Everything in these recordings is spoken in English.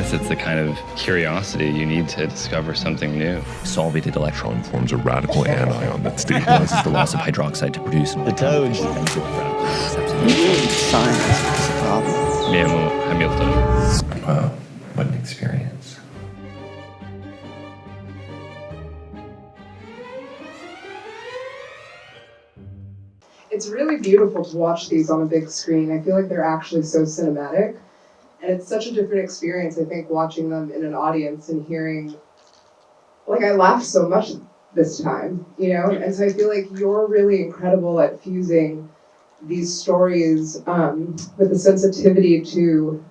guess it's the kind of curiosity you need to discover something new. Solvated electron forms a radical anion that stabilizes the loss of hydroxide to produce the toads. Science is the problem. Me llamo Hamilton. Wow, what an experience. It's really beautiful to watch these on a big screen. I feel like they're actually so cinematic. And it's such a different experience, I think, watching them in an audience and hearing, like, I laughed so much this time, you know? And so I feel like you're really incredible at fusing these stories with the sensitivity to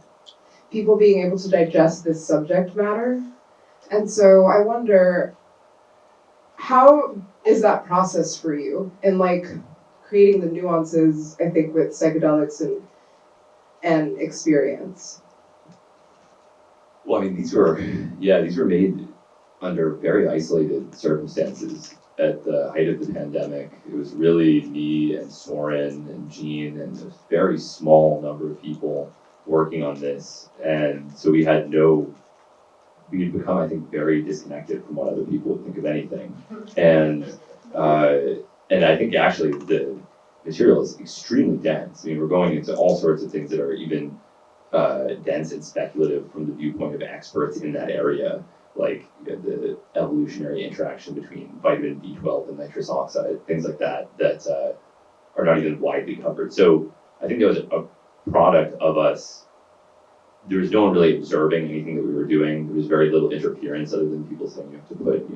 people being able to digest this subject matter. And so I wonder, how is that process for you in, like, creating the nuances, I think, with psychedelics and experience? Well, I mean, these were made under very isolated circumstances at the height of the pandemic. It was really me and Soren and Jean and a very small number of people working on this. And so we had become, I think, very disconnected from what other people would think of anything. And I think actually the material is extremely dense. I mean, we're going into all sorts of things that are even dense and speculative from the viewpoint of experts in that area, like the evolutionary interaction between vitamin B12 and nitrous oxide, things like that, that are not even widely covered. So I think there was a product of us. There was no one really observing anything that we were doing. There was very little interference other than people saying you have to put,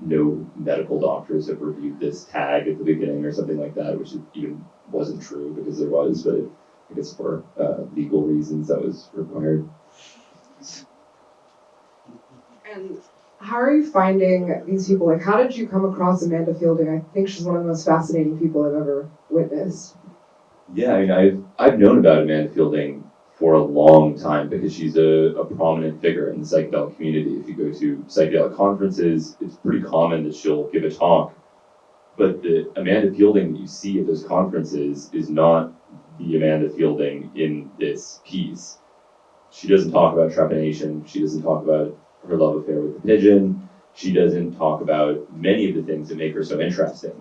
no medical doctors have reviewed this tag at the beginning or something like that, which even wasn't true because there was, but I guess for legal reasons that was required. And how are you finding these people? Like, how did you come across Amanda Fielding? I think she's one of the most fascinating people I've ever witnessed. Yeah, I mean, I've known about Amanda Fielding for a long time because she's a prominent figure in the psychedelic community. If you go to psychedelic conferences, it's pretty common that she'll give a talk. But the Amanda Fielding that you see at those conferences is not the Amanda Fielding in this piece. She doesn't talk about trepanation. She doesn't talk about her love affair with the pigeon. She doesn't talk about many of the things that make her so interesting.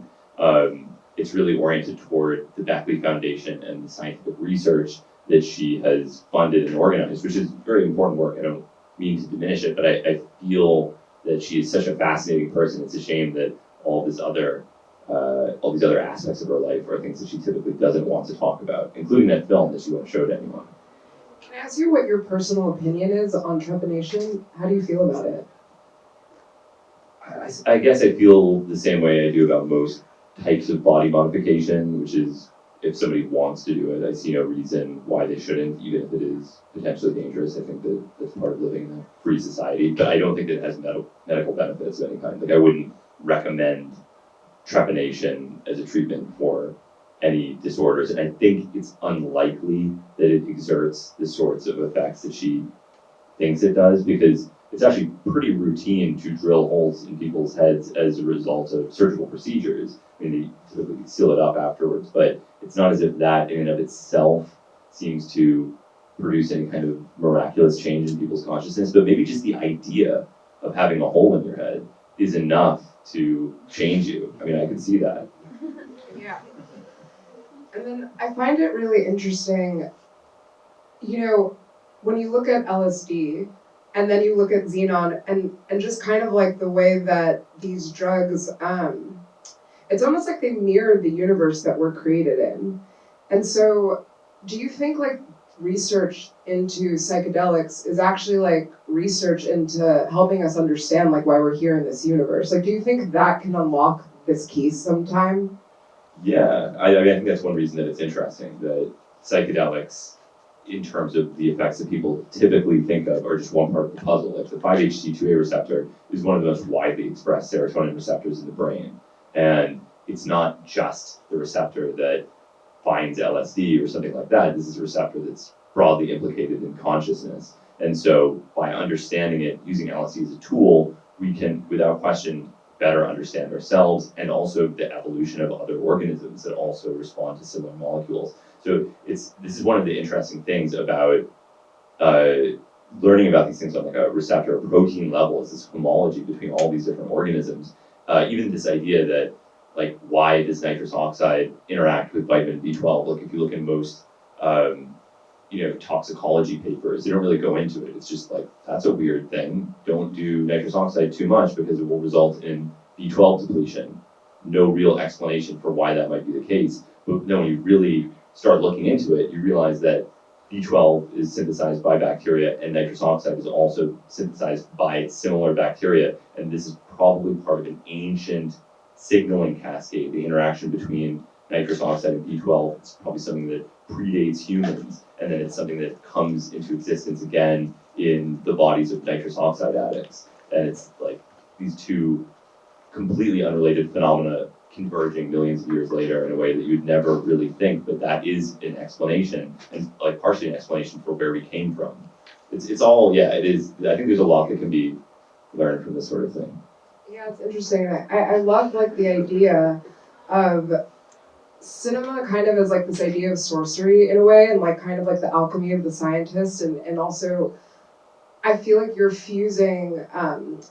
It's really oriented toward the Beckley Foundation and the scientific research that she has funded and organized, which is very important work. I don't mean to diminish it, but I feel that she is such a fascinating person. It's a shame that all these other aspects of her life are things that she typically doesn't want to talk about, including that film that she won't show to anyone. Can I ask you what your personal opinion is on trepanation? How do you feel about it? I guess I feel the same way I do about most types of body modification, which is if somebody wants to do it, I see no reason why they shouldn't, even if it is potentially dangerous. I think that that's part of living in a free society, but I don't think that it has medical benefits of any kind. Like, I wouldn't recommend trepanation as a treatment for any disorders, and I think it's unlikely that it exerts the sorts of effects that she thinks it does, because it's actually pretty routine to drill holes in people's heads as a result of surgical procedures. I mean, they typically seal it up afterwards, but it's not as if that in and of itself seems to produce any kind of miraculous change in people's consciousness. But maybe just the idea of having a hole in your head is enough to change you. I mean, I could see that. Yeah. And then I find it really interesting, when you look at LSD and then you look at xenon and just kind of like the way that these drugs, it's almost like they mirror the universe that we're created in. And so do you think like research into psychedelics is actually like research into helping us understand like why we're here in this universe? Like, do you think that can unlock this key sometime? Yeah, I think that's one reason that it's interesting, that psychedelics, in terms of the effects that people typically think of, are just one part of the puzzle. Like the 5-HT2A receptor is one of the most widely expressed serotonin receptors in the brain. And it's not just the receptor that finds LSD or something like that. This is a receptor that's broadly implicated in consciousness. And so by understanding it, using LSD as a tool, we can, without question, better understand ourselves and also the evolution of other organisms that also respond to similar molecules. So this is one of the interesting things about learning about these things on like a receptor or protein level is this homology between all these different organisms. Even this idea that like why does nitrous oxide interact with vitamin B12? Like if you look in most toxicology papers, they don't really go into it. It's just like that's a weird thing. Don't do nitrous oxide too much because it will result in B12 depletion. No real explanation for why that might be the case. But then when you really start looking into it, you realize that B12 is synthesized by bacteria and nitrous oxide is also synthesized by similar bacteria. And this is probably part of an ancient signaling cascade. The interaction between nitrous oxide and B12 is probably something that predates humans. And then it's something that comes into existence again in the bodies of nitrous oxide addicts. And it's like these two completely unrelated phenomena converging millions of years later in a way that you'd never really think, but that is an explanation, and like partially an explanation for where we came from. It's all, yeah, it is. I think there's a lot that can be learned from this sort of thing. Yeah, it's interesting. I love like the idea of cinema kind of as like this idea of sorcery in a way, and like kind of like the alchemy of the scientist, and also I feel like you're fusing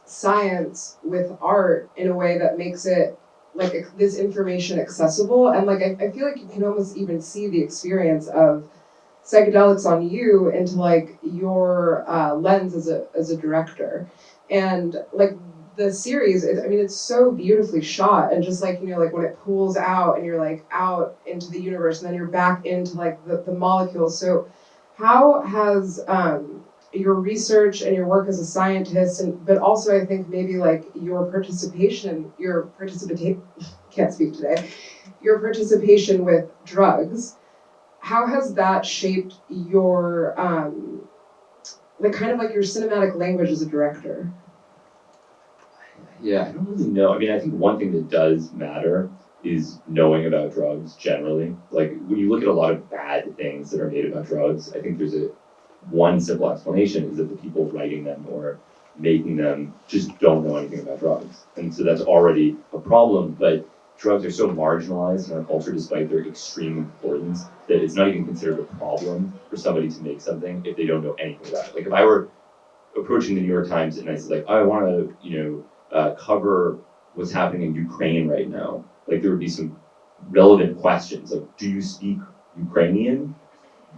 science with art in a way that makes it like this information accessible, and like I feel like you can almost even see the experience of psychedelics on you into like your lens as a director, and like the series. It's so beautifully shot, and just like like when it pulls out and you're like out into the universe, and then you're back into like the molecules. So, how has your research and your work as a scientist, but also I think maybe like your participation can't speak today, your participation with drugs, how has that shaped your like kind of like your cinematic language as a director? Yeah, I don't really know. I mean, I think one thing that does matter is knowing about drugs generally. Like when you look at a lot of bad things that are made about drugs, I think there's one simple explanation is that the people writing them or making them just don't know anything about drugs. And so that's already a problem, but drugs are so marginalized in our culture despite their extreme importance that it's not even considered a problem for somebody to make something if they don't know anything about it. Like if I were approaching the New York Times and I said like, I want to, cover what's happening in Ukraine right now, like there would be some relevant questions like, do you speak Ukrainian?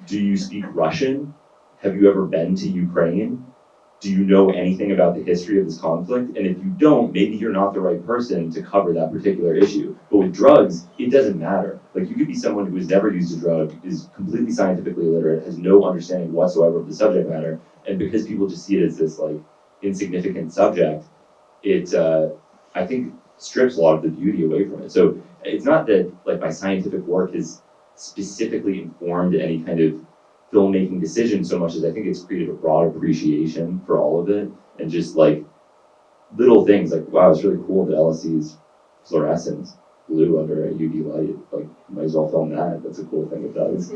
Do you speak Russian? Have you ever been to Ukraine? Do you know anything about the history of this conflict? And if you don't, maybe you're not the right person to cover that particular issue. But with drugs, it doesn't matter. Like you could be someone who has never used a drug, is completely scientifically illiterate, has no understanding whatsoever of the subject matter, and because people just see it as this like insignificant subject, it I think strips a lot of the beauty away from it. So it's not that like my scientific work has specifically informed any kind of filmmaking decision so much as I think it's created a broad appreciation for all of it, and just like little things like, wow, it's really cool that LSD's fluorescent blue under a UV light. Like, might as well film that. That's a cool thing it does.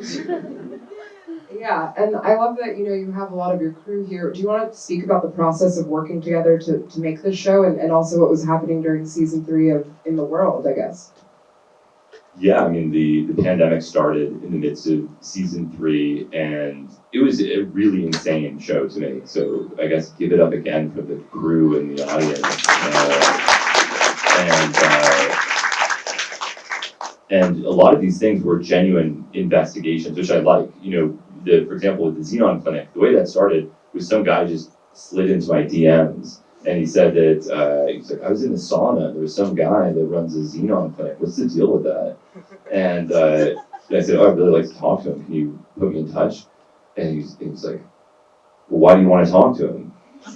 Yeah, and I love that you have a lot of your crew here. Do you want to speak about the process of working together to make this show, and also what was happening during season 3 of In the World, I guess? Yeah, I mean, the pandemic started in the midst of season 3, and it was a really insane show to make. So I guess give it up again for the crew and the audience. And a lot of these things were genuine investigations, which I like. For example, with the Xenon Clinic, the way that started was some guy just slid into my DMs. And he said that, he's like, I was in the sauna, there was some guy that runs a Xenon clinic, what's the deal with that? And I said, I'd really like to talk to him, can you put me in touch? And he's like, well, why do you want to talk to him?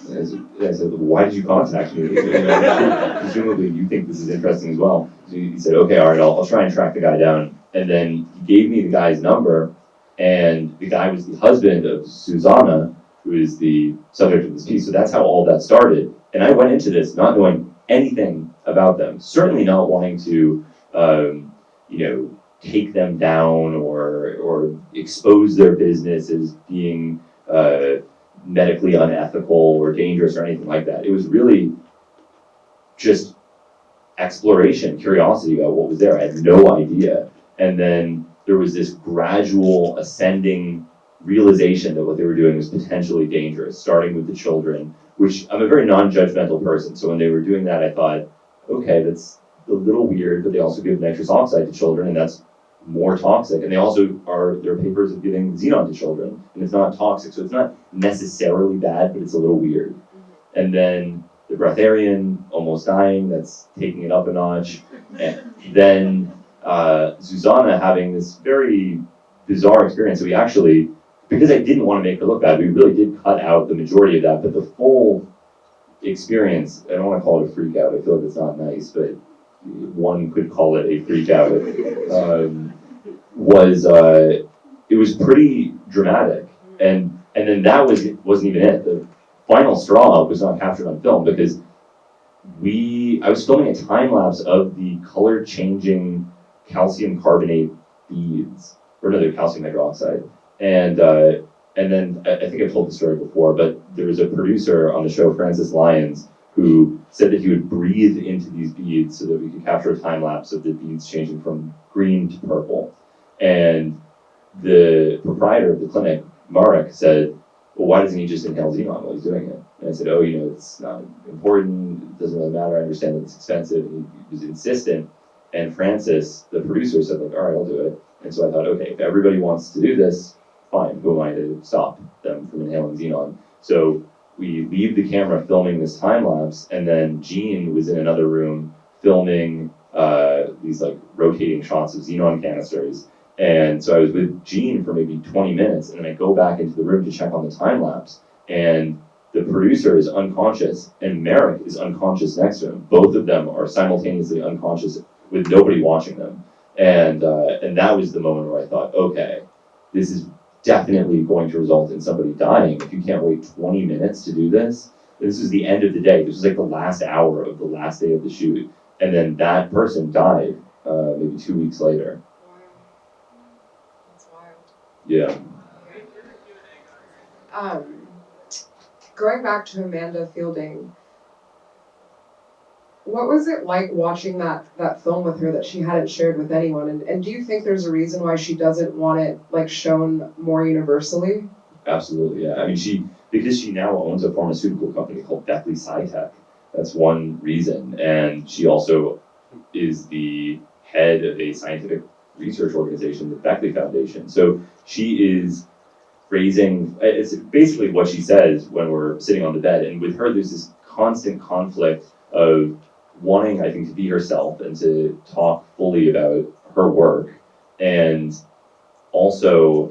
And I said, well, why did you contact me? Presumably you think this is interesting as well. So he said, okay, all right, I'll try and track the guy down. And then he gave me the guy's number, and the guy was the husband of Susanna, who is the subject of this piece. So that's how all that started. And I went into this not knowing anything about them, certainly not wanting to, take them down or expose their business as being medically unethical or dangerous or anything like that. It was really just exploration, curiosity about what was there. I had no idea. And then there was this gradual ascending realization that what they were doing was potentially dangerous, starting with the children, which I'm a very non-judgmental person. So when they were doing that, I thought, okay, that's a little weird, but they also give nitrous oxide to children, and that's more toxic. And they also there are papers of giving xenon to children, and it's not toxic. So it's not necessarily bad, but it's a little weird. And then the breatharian, almost dying, that's taking it up a notch. And then Susanna having this very bizarre experience. So we actually, because I didn't want to make her look bad, we really did cut out the majority of that, but the full experience, I don't want to call it a freak out, I feel like it's not nice, but one could call it a freak out, it was pretty dramatic. And then that wasn't even it. The final straw was not captured on film because I was filming a time lapse of the color changing calcium carbonate beads, or no, they're calcium hydroxide. And then I think I've told the story before, but there was a producer on the show, Francis Lyons, who said that he would breathe into these beads so that we could capture a time lapse of the beads changing from green to purple. And the proprietor of the clinic, Marek, said, well, why doesn't he just inhale xenon while he's doing it? And I said, oh, it's not important, it doesn't really matter, I understand that it's expensive. And he was insistent. And Francis, the producer, said, like, all right, I'll do it. And so I thought, okay, if everybody wants to do this, fine, who am I to stop them from inhaling xenon? So we leave the camera filming this time lapse, and then Gene was in another room filming these like rotating shots of xenon canisters. And so I was with Gene for maybe 20 minutes, and then I go back into the room to check on the time lapse, and the producer is unconscious, and Merrick is unconscious next to him. Both of them are simultaneously unconscious with nobody watching them. And that was the moment where I thought, okay, this is definitely going to result in somebody dying if you can't wait 20 minutes to do this. This is the end of the day. This was like the last hour of the last day of the shoot. And then that person died maybe 2 weeks later. Wow. That's wild. Yeah. Going back to Amanda Fielding, what was it like watching that film with her that she hadn't shared with anyone? And do you think there's a reason why she doesn't want it like shown more universally? Absolutely, yeah. I mean, because she now owns a pharmaceutical company called Beckley Psytech. That's one reason. And she also is the head of a scientific research organization, the Beckley Foundation. So she is raising, it's basically what she says when we're sitting on the bed. And with her, there's this constant conflict of wanting, I think, to be herself and to talk fully about her work, and also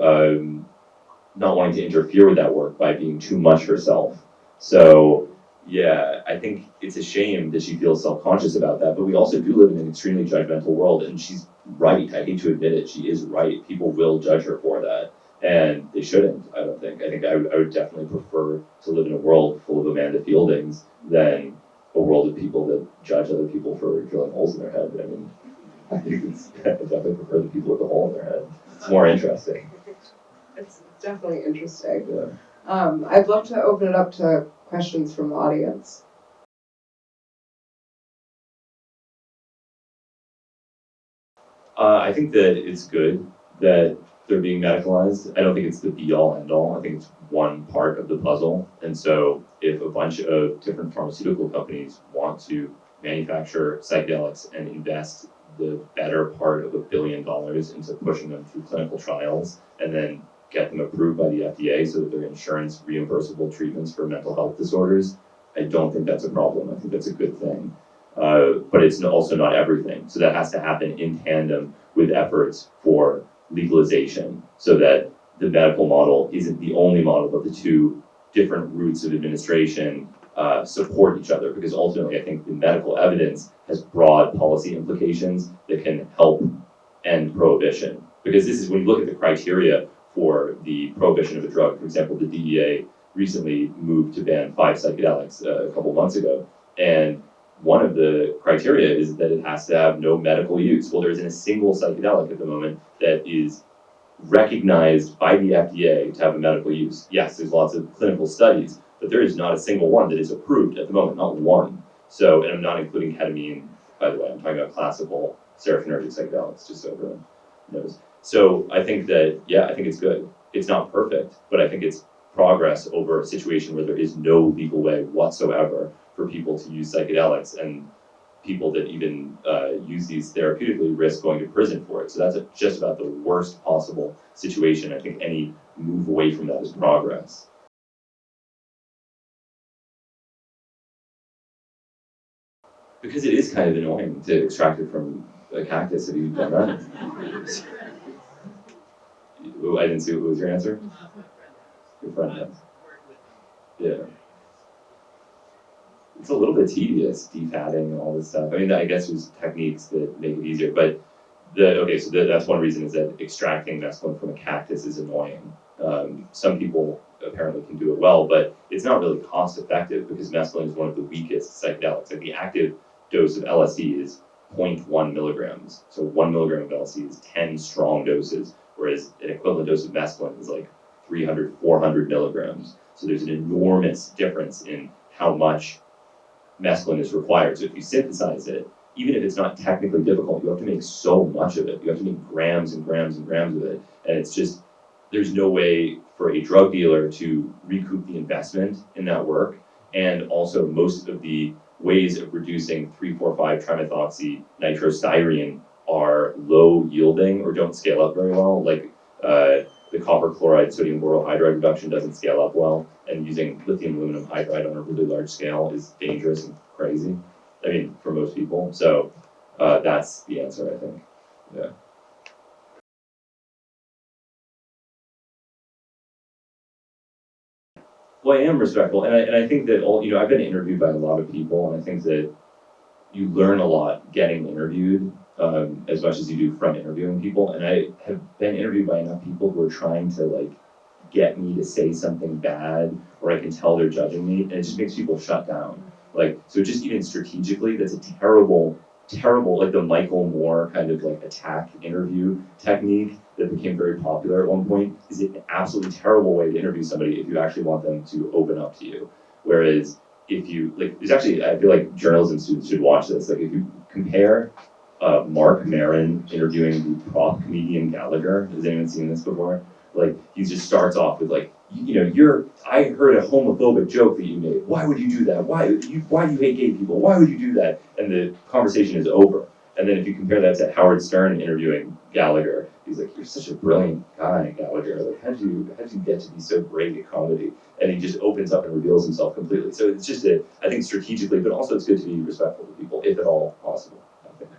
not wanting to interfere with that work by being too much herself. So yeah, I think it's a shame that she feels self-conscious about that, but we also do live in an extremely judgmental world, and she's right. I hate to admit it, she is right. People will judge her for that, and they shouldn't, I don't think. I think I would definitely prefer to live in a world full of Amanda Fieldings than a world of people that judge other people for drilling holes in their head. I mean, I definitely prefer the people with the hole in their head. It's more interesting. It's definitely interesting. Yeah. I'd love to open it up to questions from the audience. I think that it's good that they're being medicalized. I don't think it's the be-all, end-all. I think it's one part of the puzzle. And so if a bunch of different pharmaceutical companies want to manufacture psychedelics and invest the better part of $1 billion into pushing them through clinical trials and then get them approved by the FDA so that they're insurance reimbursable treatments for mental health disorders, I don't think that's a problem. I think that's a good thing. But it's also not everything. So that has to happen in tandem with efforts for legalization so that the medical model isn't the only model, but the two different routes of administration support each other. Because ultimately, I think the medical evidence has broad policy implications that can help end prohibition. Because this is when you look at the criteria for the prohibition of a drug. For example, the DEA recently moved to ban 5 psychedelics a couple months ago. And one of the criteria is that it has to have no medical use. Well, there isn't a single psychedelic at the moment that is recognized by the FDA to have a medical use. Yes, there's lots of clinical studies, but there is not a single one that is approved at the moment, not one. So, and I'm not including ketamine, by the way, I'm talking about classical serotonergic psychedelics, just so everyone knows. So I think that, yeah, I think it's good. it's not perfect, but I think it's progress over a situation where there is no legal way whatsoever for people to use psychedelics, and people that even use these therapeutically risk going to prison for it. So that's just about the worst possible situation. I think any move away from that is progress. Because it is kind of annoying to extract it from a cactus. Have you done that? I didn't see what was your answer. Your friend has. Yeah. It's a little bit tedious, defatting and all this stuff. I mean, I guess there's techniques that make it easier, but that's one reason, is that extracting mescaline from a cactus is annoying. Some people apparently can do it well, but it's not really cost effective because mescaline is one of the weakest psychedelics. Like, the active dose of LSD is 0.1 milligrams. So 1 milligram of LSD is 10 strong doses, whereas an equivalent dose of mescaline is like 300, 400 milligrams. So there's an enormous difference in how much mescaline is required. So if you synthesize it, even if it's not technically difficult, you have to make so much of it. You have to make grams and grams and grams of it. And it's just, there's no way for a drug dealer to recoup the investment in that work. And also, most of the ways of reducing 3,4,5 trimethylnitrostyrene are low yielding or don't scale up very well. Like the copper chloride sodium borohydride reduction doesn't scale up well, and using lithium aluminum hydride on a really large scale is dangerous and crazy. I mean, for most people. So that's the answer, I think. Yeah. Well, I am respectful, and I think that I've been interviewed by a lot of people, and I think that you learn a lot getting interviewed as much as you do from interviewing people. And I have been interviewed by enough people who are trying to get me to say something bad, or I can tell they're judging me, and it just makes people shut down. So just even strategically, that's a terrible, the Michael Moore kind of attack interview technique that became very popular at one point is an absolutely terrible way to interview somebody if you actually want them to open up to you. Whereas if you, there's actually, I feel like journalism students should watch this. If you compare Mark Maron interviewing the prop comedian Gallagher, has anyone seen this before? He just starts off with I heard a homophobic joke that you made. Why would you do that? Why do you hate gay people? Why would you do that? And the conversation is over. And then if you compare that to Howard Stern interviewing Gallagher, he's like, "You're such a brilliant guy, Gallagher. How'd you get to be so great at comedy?" And he just opens up and reveals himself completely. So it's just I think strategically, but also it's good to be respectful to people, if at all possible, I think.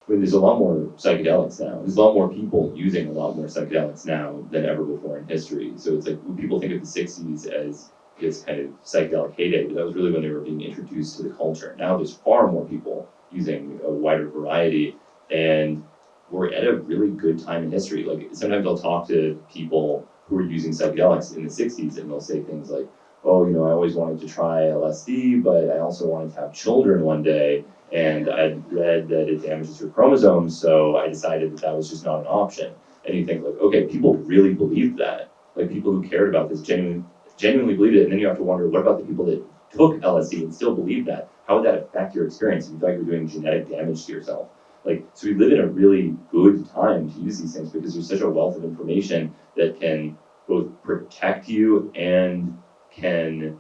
I mean, there's a lot more psychedelics now. There's a lot more people using a lot more psychedelics now than ever before in history. So it's when people think of the 60s as this kind of psychedelic heyday, but that was really when they were being introduced to the culture. Now there's far more people using a wider variety, and we're at a really good time in history. Sometimes I'll talk to people who were using psychedelics in the 60s, and they'll say things like, "Oh, I always wanted to try LSD, but I also wanted to have children one day, and I'd read that it damages your chromosomes, so I decided that was just not an option." And you think, okay, people really believed that. People who cared about this genuinely believed it, and then you have to wonder, what about the people that took LSD and still believe that? How would that affect your experience if you thought you were doing genetic damage to yourself? So we live in a really good time to use these things because there's such a wealth of information that can both protect you and can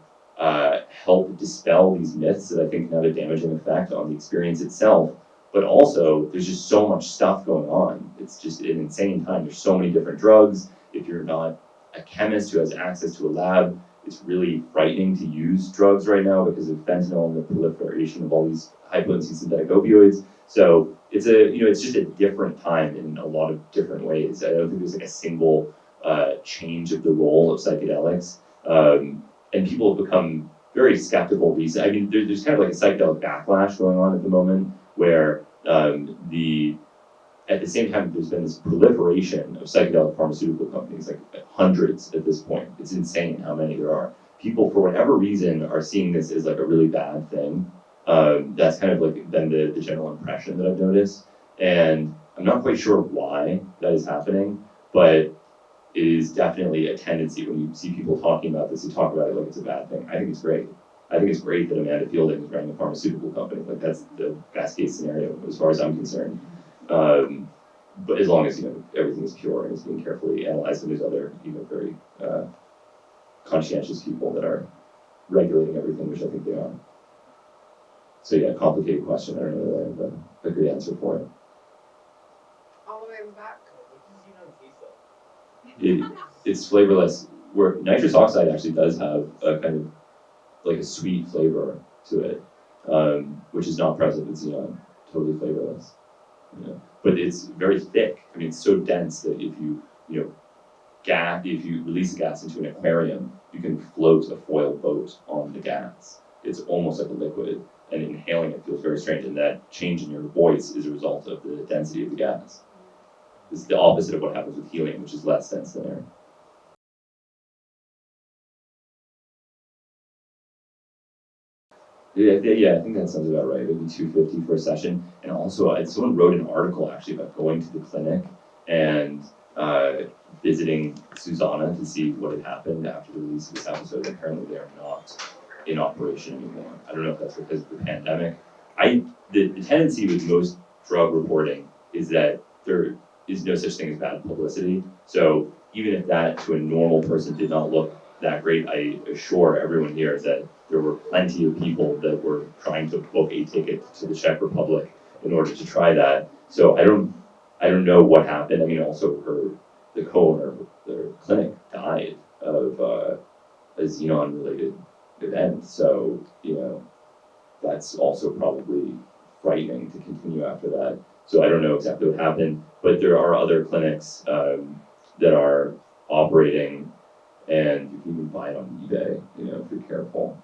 help dispel these myths that I think can have a damaging effect on the experience itself. But also, there's just so much stuff going on. It's just an insane time. There's so many different drugs. If you're not a chemist who has access to a lab, it's really frightening to use drugs right now because of fentanyl and the proliferation of all these high-potency synthetic opioids. So it's just a different time in a lot of different ways. I don't think there's a single change of the role of psychedelics. And people have become very skeptical recently. I mean, there's kind of a psychedelic backlash going on at the moment where at the same time, there's been this proliferation of psychedelic pharmaceutical companies, hundreds at this point. It's insane how many there are. People, for whatever reason, are seeing this as a really bad thing. That's kind of been the general impression that I've noticed. And I'm not quite sure why that is happening, but it is definitely a tendency when you see people talking about this, to talk about it like it's a bad thing. I think it's great. I think it's great that Amanda Fielding is running a pharmaceutical company. Like, that's the best case scenario as far as I'm concerned. But as long as, everything is pure and is being carefully analyzed, and there's other, very conscientious people that are regulating everything, which I think they are. So yeah, complicated question. I don't know that I have a good answer for it. All the way in the back. It's flavorless. Where nitrous oxide actually does have a kind of like a sweet flavor to it, which is not present with xenon. Totally flavorless. But it's very thick. I mean, it's so dense that if you release the gas into an aquarium, you can float a foil boat on the gas. It's almost like a liquid, and inhaling it feels very strange. And that change in your voice is a result of the density of the gas. It's the opposite of what happens with helium, which is less dense than air. Yeah, I think that sounds about right. Maybe $250 for a session. And also, someone wrote an article actually about going to the clinic and visiting Susanna to see what had happened after the release of this episode. Apparently, they are not in operation anymore. I don't know if that's because of the pandemic. The tendency with most drug reporting is that there is no such thing as bad publicity. So even if that to a normal person did not look that great, I assure everyone here that there were plenty of people that were trying to book a ticket to the Czech Republic in order to try that. So I don't know what happened. I mean, also the co-owner of their clinic died of a xenon-related event. So, that's also probably frightening to continue after that. So I don't know exactly what happened, but there are other clinics that are operating, and you can even buy it on eBay, if you're careful.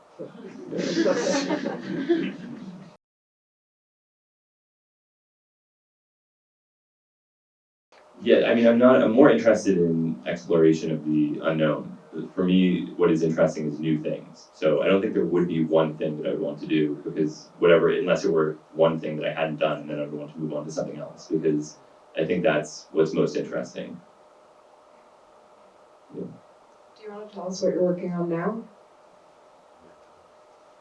Yeah, I mean, I'm more interested in exploration of the unknown. For me, what is interesting is new things. So I don't think there would be one thing that I would want to do, because unless it were one thing that I hadn't done, and then I would want to move on to something else, because I think that's what's most interesting. Yeah. Do you want to tell us what you're working on now?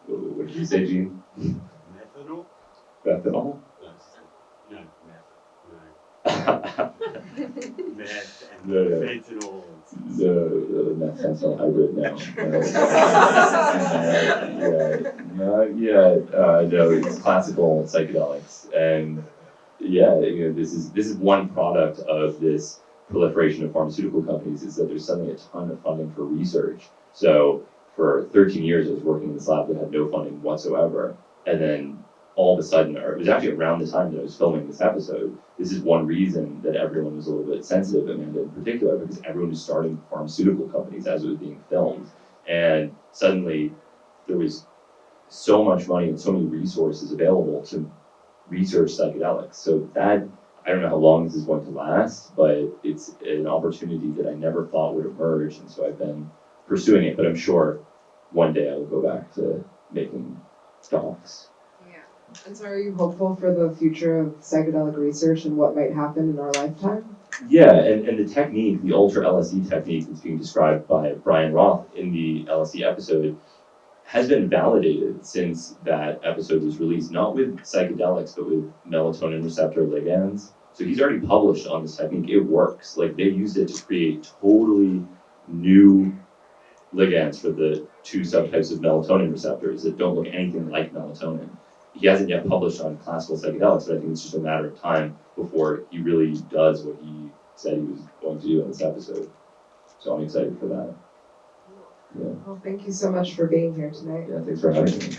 What did you say, Gene? Methanol? Methanol? No, meth. Meth and No. fentanyl. The meth fentanyl hybrid now. Not yet. No, it's classical psychedelics, and this is one product of this proliferation of pharmaceutical companies, is that there's suddenly a ton of funding for research. So for 13 years, I was working in this lab that had no funding whatsoever, and then all of a sudden, or it was actually around the time that I was filming this episode, this is one reason that everyone was a little bit sensitive, Amanda in particular, because everyone was starting pharmaceutical companies as it was being filmed. And suddenly there was so much money and so many resources available to research psychedelics. So that, I don't know how long this is going to last, but it's an opportunity that I never thought would emerge. And so I've been pursuing it, but I'm sure one day I will go back to making docs. And so are you hopeful for the future of psychedelic research and what might happen in our lifetime? Yeah, and the technique, the ultra LSD technique that's being described by Brian Roth in the LSD episode, has been validated since that episode was released, not with psychedelics, but with melatonin receptor ligands. So he's already published on this technique. It works. Like, they used it to create totally new ligands for the two subtypes of melatonin receptors that don't look anything like melatonin. He hasn't yet published on classical psychedelics, but I think it's just a matter of time before he really does what he said he was going to do in this episode. So I'm excited for that. Yeah. Well, thank you so much for being here tonight. Yeah, thanks for having me.